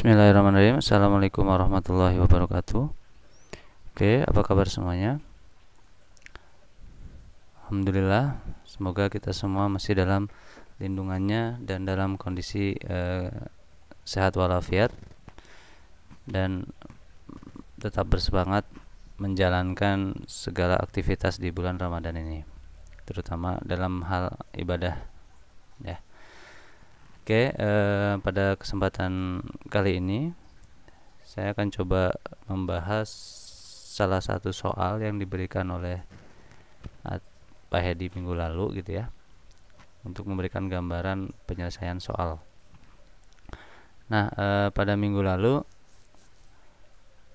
Bismillahirrahmanirrahim. Assalamualaikum warahmatullahi wabarakatuh. Oke, apa kabar semuanya? Alhamdulillah, semoga kita semua masih dalam lindungannya dan dalam kondisi sehat walafiat dan tetap bersemangat menjalankan segala aktivitas di bulan Ramadan ini, terutama dalam hal ibadah ya. Oke, pada kesempatan kali ini saya akan coba membahas salah satu soal yang diberikan oleh Pak Hedi minggu lalu gitu ya, untuk memberikan gambaran penyelesaian soal. Nah, pada minggu lalu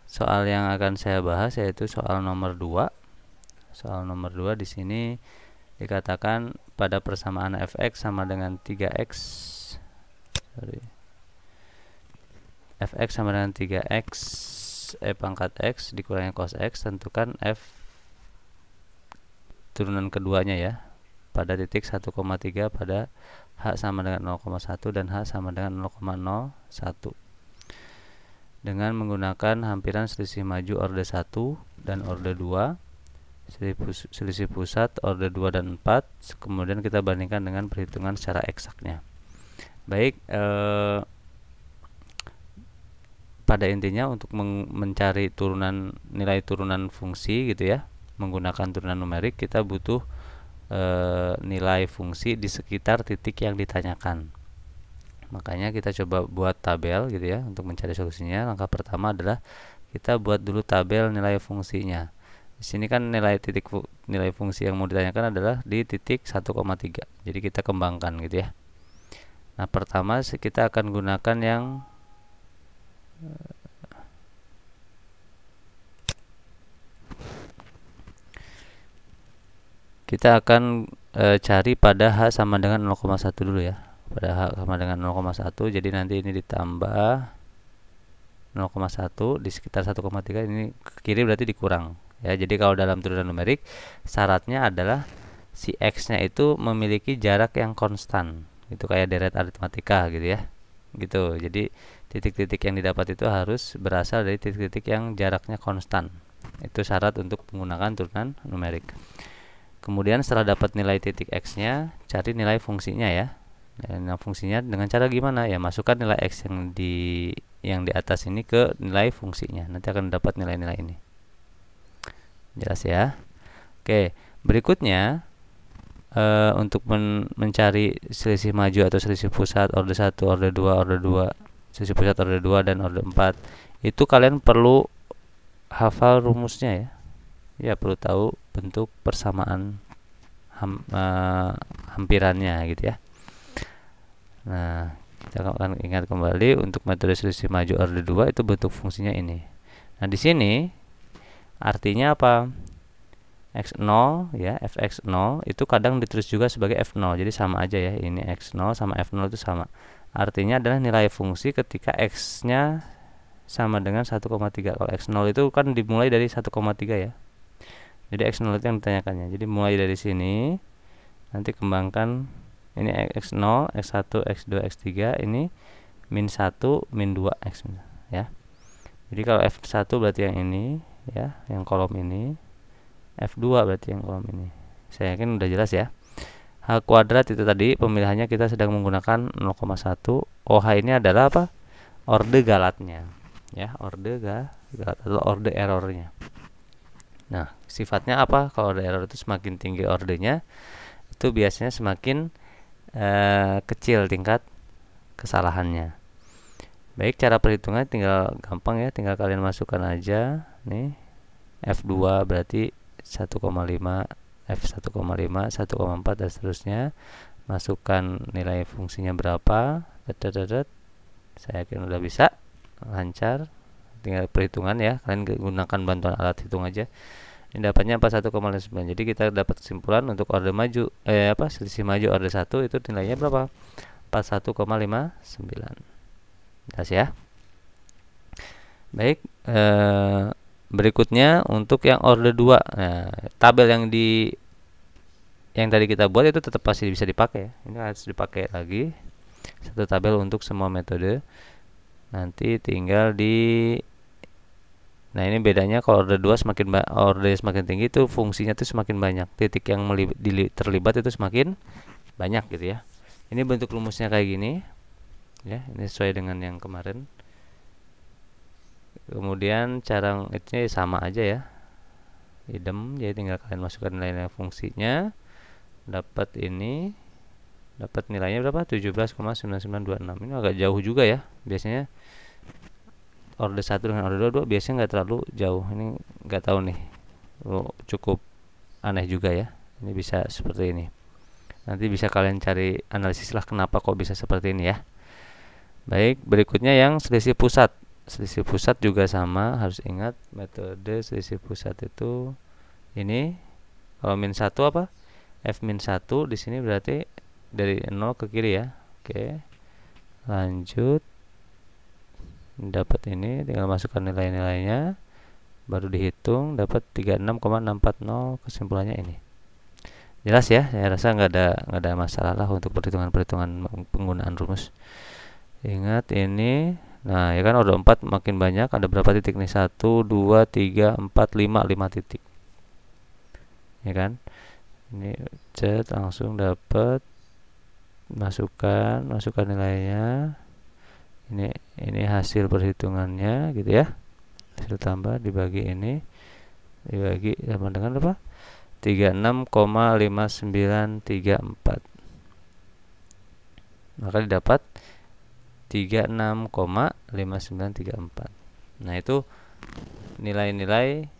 soal yang akan saya bahas yaitu soal nomor 2. Soal nomor 2 di sini dikatakan pada persamaan fx sama dengan 3x fx sama dengan 3x pangkat x dikurangi cos x, tentukan f turunan keduanya ya pada titik 1,3 pada h sama dengan 0,1 dan h sama dengan 0,01 dengan menggunakan hampiran selisih maju orde 1 dan orde 2, selisih pusat orde 2 dan 4, kemudian kita bandingkan dengan perhitungan secara eksaknya. Baik, pada intinya untuk mencari nilai turunan fungsi gitu ya, menggunakan turunan numerik, kita butuh nilai fungsi di sekitar titik yang ditanyakan. Makanya kita coba buat tabel gitu ya untuk mencari solusinya. Langkah pertama adalah kita buat dulu tabel nilai fungsinya. Di sini kan nilai fungsi yang mau ditanyakan adalah di titik 1,3. Jadi kita kembangkan gitu ya. Nah, pertama kita akan gunakan yang kita akan cari pada H sama dengan 0,1 dulu ya. Pada H sama dengan 0,1, jadi nanti ini ditambah 0,1 di sekitar 1,3, ini ke kiri berarti dikurang ya. Jadi kalau dalam turunan numerik syaratnya adalah si X-nya itu memiliki jarak yang konstan. Itu kayak deret aritmatika gitu ya. Gitu. Jadi titik-titik yang didapat itu harus berasal dari titik-titik yang jaraknya konstan. Itu syarat untuk menggunakan turunan numerik. Kemudian setelah dapat nilai titik X-nya, cari nilai fungsinya ya. Nah, fungsinya dengan cara gimana? Ya, masukkan nilai X yang di atas ini ke nilai fungsinya. Nanti akan dapat nilai-nilai ini. Jelas ya? Oke, berikutnya untuk mencari selisih maju atau selisih pusat orde 1, orde 2, selisih pusat orde 2 dan orde 4, itu kalian perlu hafal rumusnya ya. Ya, perlu tahu bentuk persamaan hampirannya gitu ya. Nah, kita akan ingat kembali untuk metode selisih maju orde 2 itu bentuk fungsinya ini. Nah, di sini artinya apa? X0 ya, fx0 itu kadang ditulis juga sebagai f0. Jadi sama aja ya, ini x0 sama f0 itu sama. Artinya adalah nilai fungsi ketika x-nya sama dengan 1,3. Kalau x0 itu kan dimulai dari 1,3 ya. Jadi x0 itu yang ditanyakannya. Jadi mulai dari sini nanti kembangkan ini x0, x1, x2, x3, ini min 1, min 2 x ya. Jadi kalau f1 berarti yang ini ya, yang kolom ini. F2 berarti yang kolom ini. Saya yakin udah jelas ya. H kuadrat itu tadi pemilihannya kita sedang menggunakan 0,1. OH ini adalah apa? Orde galatnya. Ya, orde galat atau orde errornya. Nah, sifatnya apa? Kalau orde error itu semakin tinggi ordenya, itu biasanya semakin kecil tingkat kesalahannya. Baik, cara perhitungannya tinggal gampang ya, tinggal kalian masukkan aja nih. F2 berarti 1,5, F1,5, 1,4 dan seterusnya. Masukkan nilai fungsinya berapa. Saya yakin udah bisa lancar. Tinggal perhitungan ya, kalian gunakan bantuan alat hitung aja. Ini dapatnya 41,9. Jadi kita dapat kesimpulan untuk orde maju selisih maju orde 1 itu nilainya berapa? 41,59. Jelas ya? Baik, berikutnya untuk yang orde 2. Nah, tabel yang tadi kita buat itu tetap pasti bisa dipakai. Ini harus dipakai lagi. Satu tabel untuk semua metode. nanti tinggal nah ini bedanya kalau order 2 order semakin tinggi itu fungsinya tuh semakin banyak, titik yang terlibat itu semakin banyak gitu ya. Ini bentuk rumusnya kayak gini ya, ini sesuai dengan yang kemarin. Kemudian cara ngitnya sama aja ya, idem, jadi tinggal kalian masukkan nilai fungsinya, dapat nilainya berapa, 17,9926. Ini agak jauh juga ya, biasanya order 1 dengan order 2 biasanya nggak terlalu jauh. Ini nggak tahu nih, cukup aneh juga ya, ini bisa seperti ini. Nanti bisa kalian cari analisis lah kenapa kok bisa seperti ini ya. Baik, berikutnya yang selisih pusat. Selisih pusat juga sama, harus ingat metode selisih pusat itu ini. Kalau min 1 apa? F min 1 di sini berarti dari 0 ke kiri ya. Oke. Lanjut. Dapat ini, tinggal masukkan nilai-nilainya. Baru dihitung, dapat 36,640, kesimpulannya ini. Jelas ya, saya rasa nggak ada masalah lah untuk perhitungan-perhitungan penggunaan rumus. Ingat ini, nah ya kan order 4 makin banyak, ada berapa titik nih? 1, 2, 3, 4, 5 titik. Ya kan? Ini cet langsung dapat, masukkan nilainya. Ini hasil perhitungannya gitu ya. Hasil tambah dibagi ini, dibagi sama dengan apa? 36,5934. Maka didapat 36,5934. Nah, itu nilai-nilai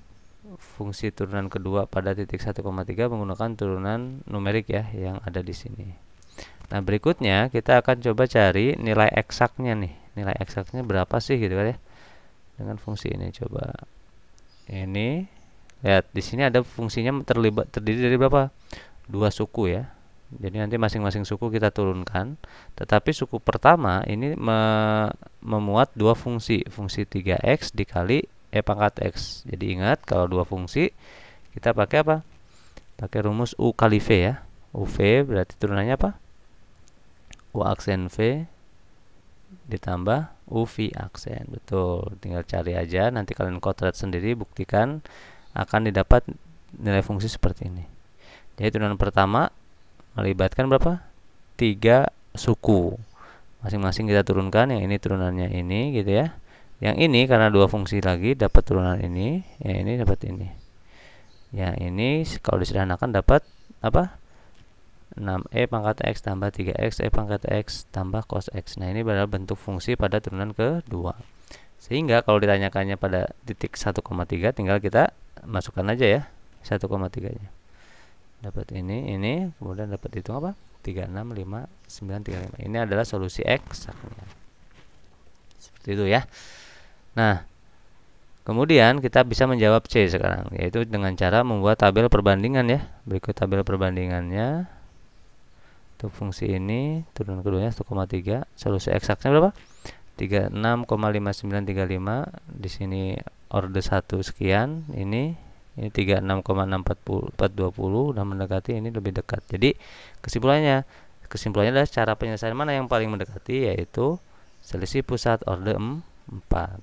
fungsi turunan kedua pada titik 1,3 menggunakan turunan numerik ya yang ada di sini. Nah, berikutnya kita akan coba cari nilai eksaknya nih. Nilai eksaknya berapa sih gitu kan ya? Dengan fungsi ini coba. Ini lihat di sini ada fungsinya terdiri dari berapa? 2 suku ya. Jadi nanti masing-masing suku kita turunkan. Tetapi suku pertama ini memuat 2 fungsi. Fungsi 3x dikali e pangkat x. Jadi ingat kalau 2 fungsi kita pakai apa? Pakai rumus U kali V ya. UV berarti turunannya apa? U aksen V ditambah UV aksen. Betul, tinggal cari aja, nanti kalian kotret sendiri, buktikan akan didapat nilai fungsi seperti ini. Jadi turunan pertama melibatkan berapa? 3 suku. Masing-masing kita turunkan, yang ini turunannya ini gitu ya. Yang ini karena 2 fungsi lagi dapat turunan ini, yang ini dapat ini. Yang ini kalau disederhanakan dapat apa? 6e pangkat x tambah 3x e pangkat x tambah cos x. Nah, ini adalah bentuk fungsi pada turunan kedua. Sehingga kalau ditanyakannya pada titik 1,3 tinggal kita masukkan aja ya 1,3-nya. Dapat ini, kemudian dapat hitung apa? 365935. Ini adalah solusi eksaknya. Seperti itu ya. Nah, kemudian kita bisa menjawab C sekarang, yaitu dengan cara membuat tabel perbandingan ya. Berikut tabel perbandingannya. Untuk fungsi ini turunan keduanya 1,3, solusi eksaknya berapa? 36,5935. Di sini order 1 sekian, ini 36,6420, udah mendekati, ini lebih dekat. Jadi kesimpulannya adalah cara penyelesaian mana yang paling mendekati, yaitu selisih pusat order 4.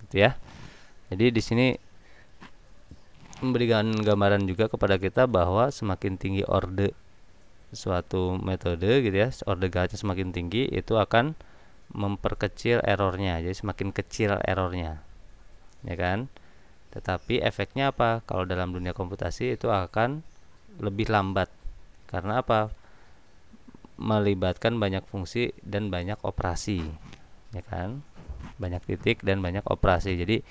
Gitu ya. Jadi di sini memberikan gambaran juga kepada kita bahwa semakin tinggi order suatu metode gitu ya, order galatnya semakin tinggi, itu akan memperkecil errornya, jadi semakin kecil errornya ya kan. Tetapi efeknya apa? Kalau dalam dunia komputasi itu akan lebih lambat. Karena apa? Melibatkan banyak fungsi dan banyak operasi ya kan, banyak titik dan banyak operasi. Jadi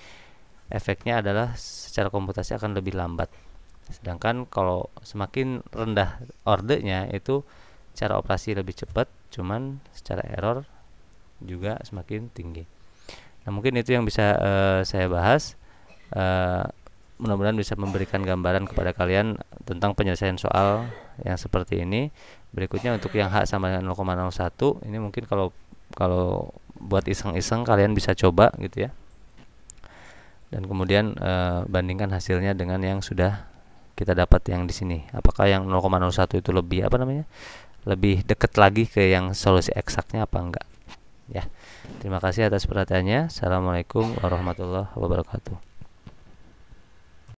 efeknya adalah secara komputasi akan lebih lambat. Sedangkan kalau semakin rendah ordernya itu cara operasi lebih cepat, cuman secara error juga semakin tinggi. Nah, mungkin itu yang bisa saya bahas. Mudah-mudahan bisa memberikan gambaran kepada kalian tentang penyelesaian soal yang seperti ini. Berikutnya untuk yang H sama dengan 0,01, ini mungkin kalau buat iseng-iseng kalian bisa coba gitu ya. Dan kemudian bandingkan hasilnya dengan yang sudah kita dapat yang di sini. Apakah yang 0,01 itu lebih lebih dekat lagi ke yang solusi eksaknya apa enggak? ya. Terima kasih atas perhatiannya. Assalamualaikum warahmatullahi wabarakatuh.